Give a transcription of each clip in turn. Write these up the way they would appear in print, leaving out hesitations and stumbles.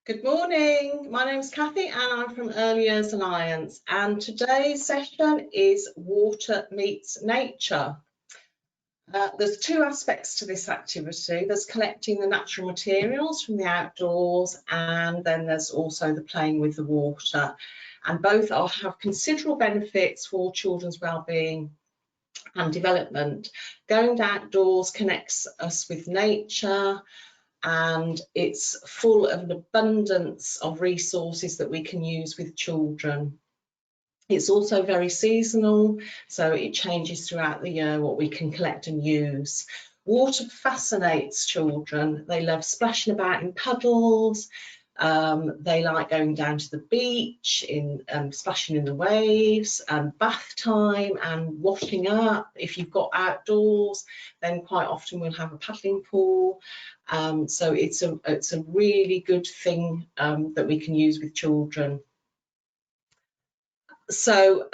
Good morning, my name is Kathy and I'm from Early Years Alliance, and today's session is Water Meets Nature. There's two aspects to this activity. There's collecting the natural materials from the outdoors, and then there's also the playing with the water, and both have considerable benefits for children's well-being and development. Going outdoors connects us with nature, and it's full of an abundance of resources that we can use with children. It's also very seasonal, so it changes throughout the year what we can collect and use. Water fascinates children. They love splashing about in puddles. They like going down to the beach, splashing in the waves, and bath time and washing up. If you've got outdoors, then quite often we'll have a paddling pool. So it's a really good thing that we can use with children. So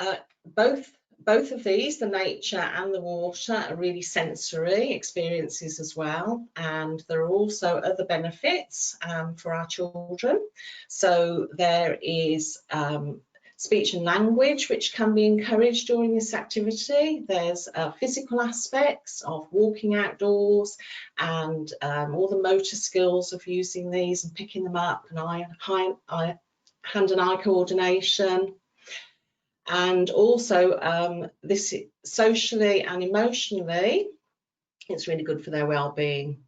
both of these, the nature and the water, are really sensory experiences as well, and there are also other benefits for our children. So there is speech and language, which can be encouraged during this activity. There's physical aspects of walking outdoors, and all the motor skills of using these and picking them up, and hand and eye coordination. And also this socially and emotionally, it's really good for their well-being.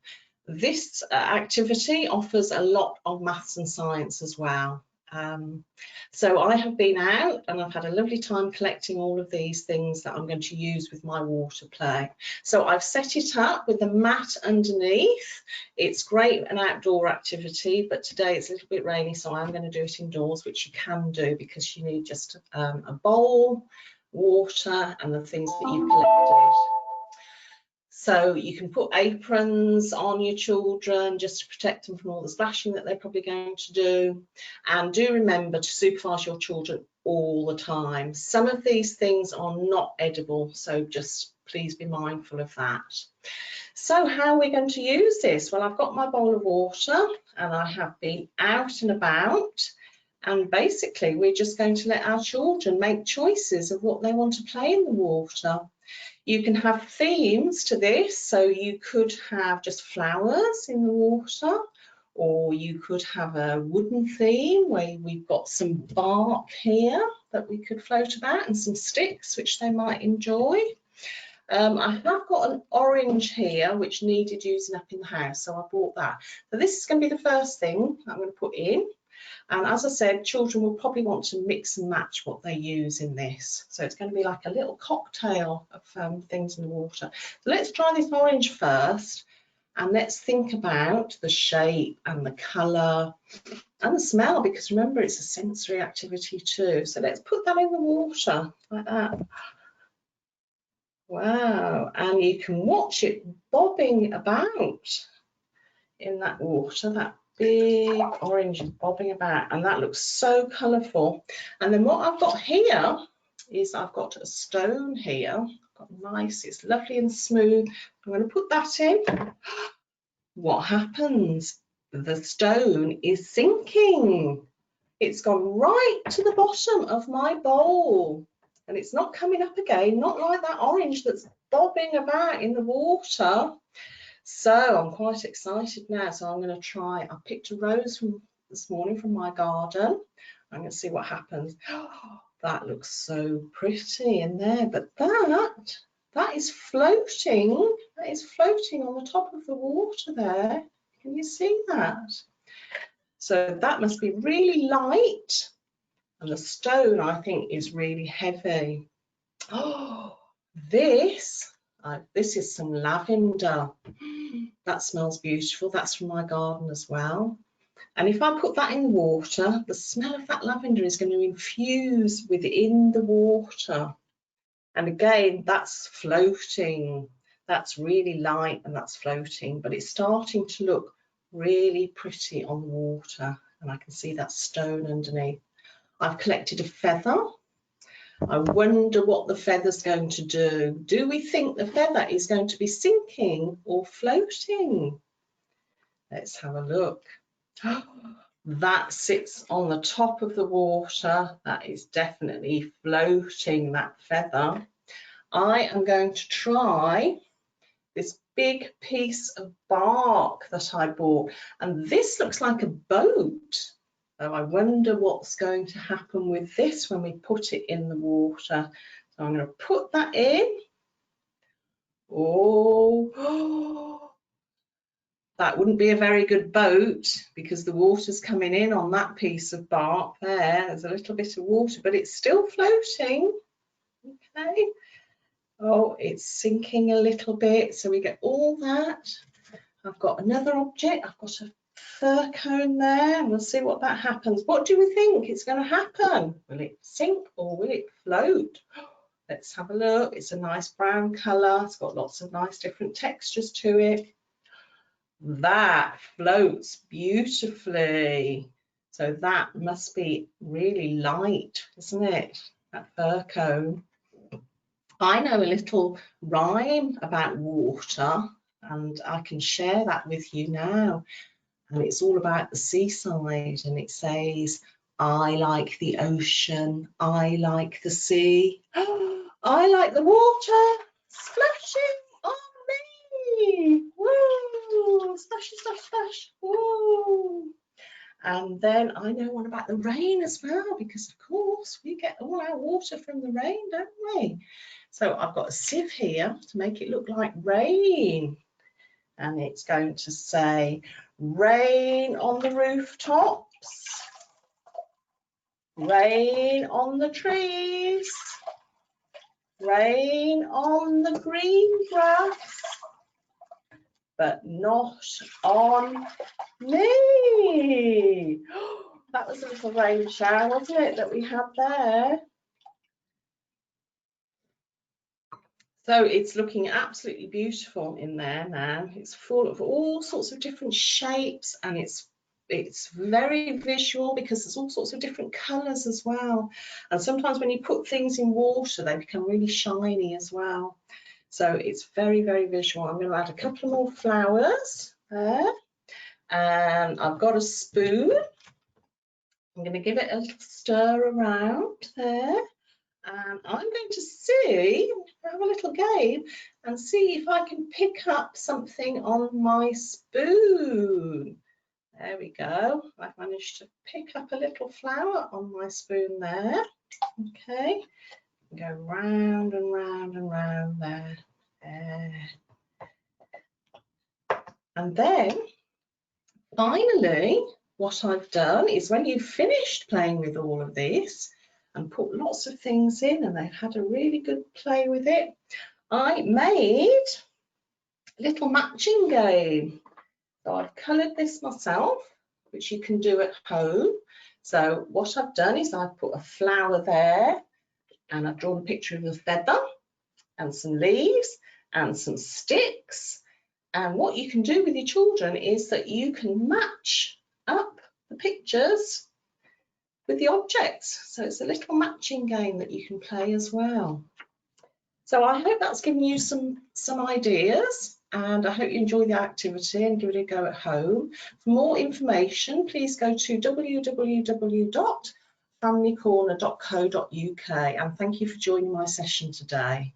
This activity offers a lot of maths and science as well. So I have been out and I've had a lovely time collecting all of these things that I'm going to use with my water play. So I've set it up with a mat underneath. It's great an outdoor activity, but today it's a little bit rainy, so I'm going to do it indoors, which you can do because you need just a bowl, water, and the things that you've collected. So you can put aprons on your children just to protect them from all the splashing that they're probably going to do. And do remember to supervise your children all the time. Some of these things are not edible, so just please be mindful of that. So how are we going to use this? Well, I've got my bowl of water and I have been out and about. And basically, we're just going to let our children make choices of what they want to play in the water. You can have themes to this, so you could have just flowers in the water, or you could have a wooden theme where we've got some bark here that we could float about and some sticks which they might enjoy. I have got an orange here which needed using up in the house, so I bought that. So this is going to be the first thing I'm going to put in. And as I said, children will probably want to mix and match what they use in this. So it's going to be like a little cocktail of things in the water. So let's try this orange first, and let's think about the shape and the colour and the smell, because remember, it's a sensory activity too. So let's put that in the water like that. Wow, and you can watch it bobbing about in that water. That big orange is bobbing about, and that looks so colourful. And then what I've got here is I've got a stone here. I've got nice, it's lovely and smooth. I'm going to put that in. What happens? The stone is sinking. It's gone right to the bottom of my bowl, and it's not coming up again, not like that orange that's bobbing about in the water. So I'm quite excited now. So I'm going to try. I picked a rose from this morning from my garden. I'm going to see what happens. Oh, that looks so pretty in there, but that is floating. That is floating on the top of the water there. Can you see that? So that must be really light, and the stone, I think, is really heavy. Oh, this is some lavender. That smells beautiful. That's from my garden as well. And if I put that in the water, the smell of that lavender is going to infuse within the water. And again, that's floating. That's really light and that's floating, but it's starting to look really pretty on the water. And I can see that stone underneath. I've collected a feather. I wonder what the feather's going to do. Do we think the feather is going to be sinking or floating? Let's have a look. That sits on the top of the water. That is definitely floating, that feather. I am going to try this big piece of bark that I bought, and this looks like a boat. So I wonder what's going to happen with this when we put it in the water. So I'm going to put that in. Oh, that wouldn't be a very good boat because the water's coming in on that piece of bark there. There's a little bit of water, but it's still floating. Okay. Oh, it's sinking a little bit, so we get all that. I've got another object. I've got a fir cone there. We'll see what that happens. What do we think is going to happen? Will it sink or will it float? Let's have a look. It's a nice brown colour. It's got lots of nice different textures to it. That floats beautifully. So that must be really light, isn't it? That fir cone. I know a little rhyme about water, and I can share that with you now. And it's all about the seaside, and it says, I like the ocean, I like the sea, I like the water splashing on me. Woo! Splashy, splash, splash. Woo! And then I know one about the rain as well, because of course we get all our water from the rain, don't we? So I've got a sieve here to make it look like rain. And it's going to say, rain on the rooftops, rain on the trees, rain on the green grass, but not on me. That was a little rain shower, wasn't it, that we had there? So it's looking absolutely beautiful in there now. It's full of all sorts of different shapes, and it's very visual because there's all sorts of different colours as well. And sometimes when you put things in water, they become really shiny as well. So it's very, very visual. I'm going to add a couple more flowers there. And I've got a spoon. I'm going to give it a little stir around there. And I'm going to see, have a little game and see if I can pick up something on my spoon. There we go. I've managed to pick up a little flower on my spoon there. Okay, go round and round and round there. And then finally, what I've done is when you've finished playing with all of this and put lots of things in and they've had a really good play with it, I made a little matching game. So I've coloured this myself, which you can do at home. So what I've done is I've put a flower there, and I've drawn a picture of a feather and some leaves and some sticks. And what you can do with your children is that you can match up the pictures with the objects. So it's a little matching game that you can play as well. So I hope that's given you some ideas, and I hope you enjoy the activity and give it a go at home. For more information, please go to www.familycorner.co.uk, and thank you for joining my session today.